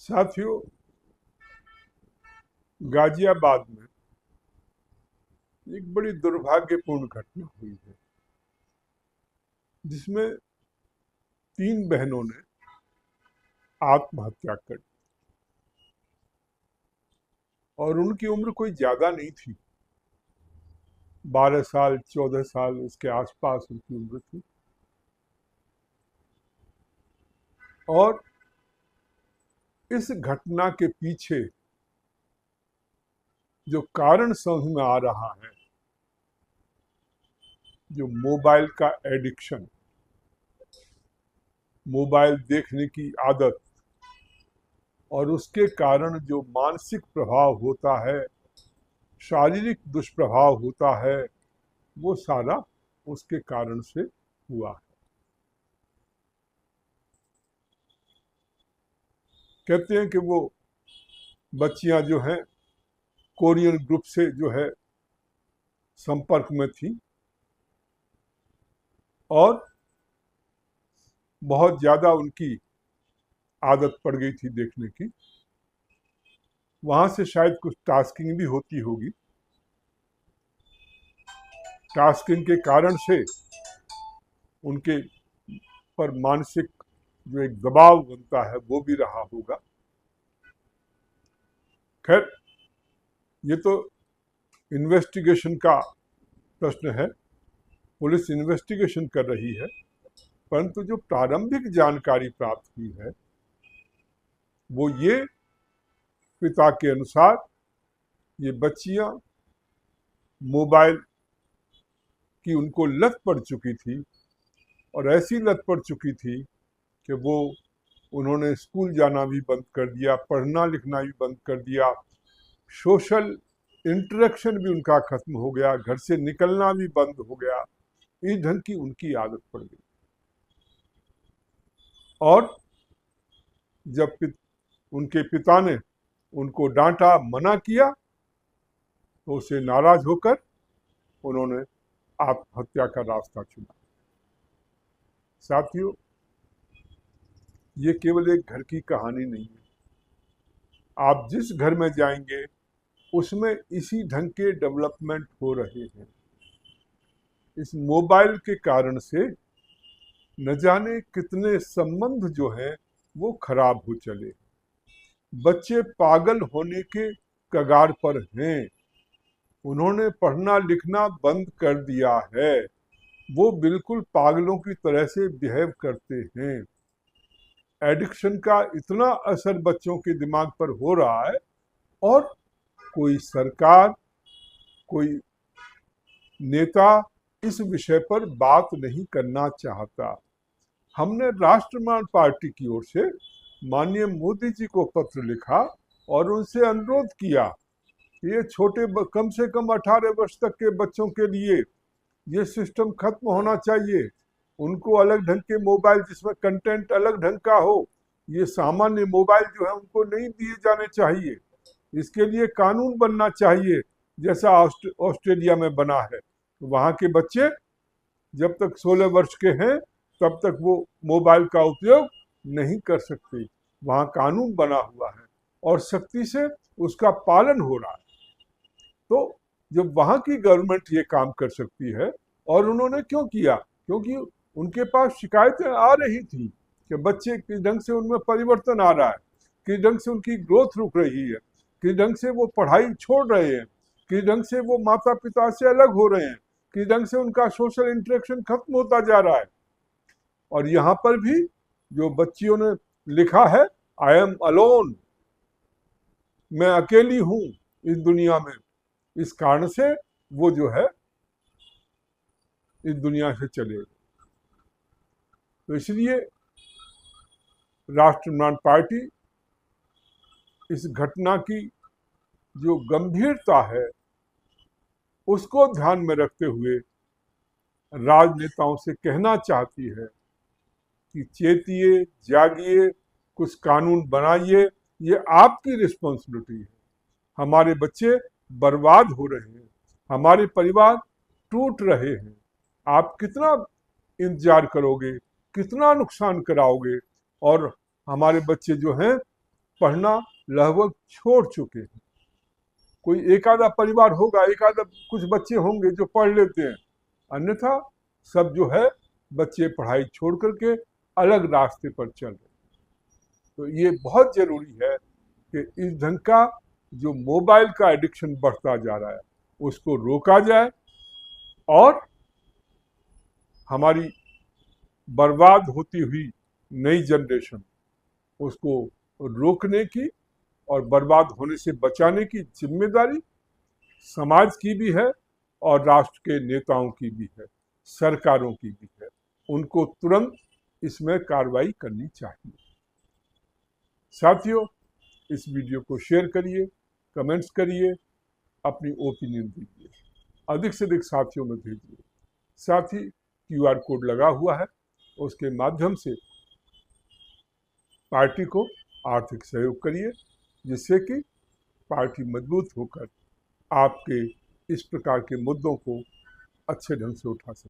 साथियों, गाजियाबाद में एक बड़ी दुर्भाग्यपूर्ण घटना हुई है जिसमें 3 बहनों ने आत्महत्या कर ली और उनकी उम्र कोई ज्यादा नहीं थी। 12 साल 14 साल इसके आसपास उनकी उम्र थी। और इस घटना के पीछे जो कारण समझ में आ रहा है, जो मोबाइल का एडिक्शन, मोबाइल देखने की आदत और उसके कारण जो मानसिक प्रभाव होता है, शारीरिक दुष्प्रभाव होता है, वो सारा उसके कारण से हुआ है। कहते हैं कि वो बच्चियां जो हैं कोरियन ग्रुप से जो है संपर्क में थी और बहुत ज्यादा उनकी आदत पड़ गई थी देखने की। वहां से शायद कुछ टास्किंग भी होती होगी। टास्किंग के कारण से उनके पर मानसिक जो एक दबाव बनता है वो भी रहा होगा। खैर, ये तो इन्वेस्टिगेशन का प्रश्न है, पुलिस इन्वेस्टिगेशन कर रही है। परंतु जो प्रारंभिक जानकारी प्राप्त हुई है वो ये, पिता के अनुसार ये बच्चियां मोबाइल की उनको लत पड़ चुकी थी और ऐसी लत पड़ चुकी थी कि वो उन्होंने स्कूल जाना भी बंद कर दिया, पढ़ना लिखना भी बंद कर दिया, सोशल इंटरेक्शन भी उनका खत्म हो गया, घर से निकलना भी बंद हो गया। इस ढंग की उनकी आदत पड़ गई। और जब उनके पिता ने उनको डांटा, मना किया, तो उसे नाराज होकर उन्होंने आत्महत्या का रास्ता चुना। साथियों, ये केवल एक घर की कहानी नहीं है। आप जिस घर में जाएंगे उसमें इसी ढंग के डेवलपमेंट हो रहे हैं। इस मोबाइल के कारण से न जाने कितने संबंध जो हैं वो खराब हो चले। बच्चे पागल होने के कगार पर हैं। उन्होंने पढ़ना लिखना बंद कर दिया है। वो बिल्कुल पागलों की तरह से बिहेव करते हैं। एडिक्शन का इतना असर बच्चों के दिमाग पर हो रहा है और कोई सरकार, कोई नेता इस विषय पर बात नहीं करना चाहता। हमने राष्ट्रवादी पार्टी की ओर से माननीय मोदी जी को पत्र लिखा और उनसे अनुरोध किया कि ये छोटे कम से कम 18 वर्ष तक के बच्चों के लिए ये सिस्टम खत्म होना चाहिए। उनको अलग ढंग के मोबाइल जिसमें कंटेंट अलग ढंग का हो, ये सामान्य मोबाइल जो है उनको नहीं दिए जाने चाहिए। इसके लिए कानून बनना चाहिए जैसा ऑस्ट्रेलिया में बना है। तो वहाँ के बच्चे जब तक 16 वर्ष के हैं तब तक वो मोबाइल का उपयोग नहीं कर सकते। वहाँ कानून बना हुआ है और सख्ती से उसका पालन हो रहा है। तो जब वहाँ की गवर्नमेंट ये काम कर सकती है, और उन्होंने क्यों किया? क्योंकि उनके पास शिकायतें आ रही थी कि बच्चे किस ढंग से उनमें परिवर्तन आ रहा है, किस ढंग से उनकी ग्रोथ रुक रही है, किस ढंग से वो पढ़ाई छोड़ रहे हैं, किस ढंग से वो माता पिता से अलग हो रहे हैं, किस ढंग से उनका सोशल इंटरेक्शन खत्म होता जा रहा है। और यहाँ पर भी जो बच्चियों ने लिखा है, आई एम अलोन, मैं अकेली हूँ इस दुनिया में, इस कारण से वो जो है इस दुनिया से चले गए। तो इसलिए राष्ट्रवादी पार्टी इस घटना की जो गंभीरता है उसको ध्यान में रखते हुए राजनेताओं से कहना चाहती है कि चेतिए, जागिए, कुछ कानून बनाइए। ये आपकी रिस्पॉन्सिबिलिटी है। हमारे बच्चे बर्बाद हो रहे हैं, हमारे परिवार टूट रहे हैं। आप कितना इंतजार करोगे, कितना नुकसान कराओगे? और हमारे बच्चे जो हैं पढ़ना लगभग छोड़ चुके हैं। कोई एक आधा परिवार होगा, एक आधा कुछ बच्चे होंगे जो पढ़ लेते हैं, अन्यथा सब जो है बच्चे पढ़ाई छोड़ करके अलग रास्ते पर चल रहे। तो ये बहुत जरूरी है कि इस ढंग का जो मोबाइल का एडिक्शन बढ़ता जा रहा है उसको रोका जाए और हमारी बर्बाद होती हुई नई जनरेशन उसको रोकने की और बर्बाद होने से बचाने की जिम्मेदारी समाज की भी है और राष्ट्र के नेताओं की भी है, सरकारों की भी है। उनको तुरंत इसमें कार्रवाई करनी चाहिए। साथियों, इस वीडियो को शेयर करिए, कमेंट्स करिए, अपनी ओपिनियन दीजिए, अधिक से अधिक साथियों में भेजिए। साथ ही QR कोड लगा हुआ है, उसके माध्यम से पार्टी को आर्थिक सहयोग करिए, जिससे कि पार्टी मजबूत होकर आपके इस प्रकार के मुद्दों को अच्छे ढंग से उठा सके।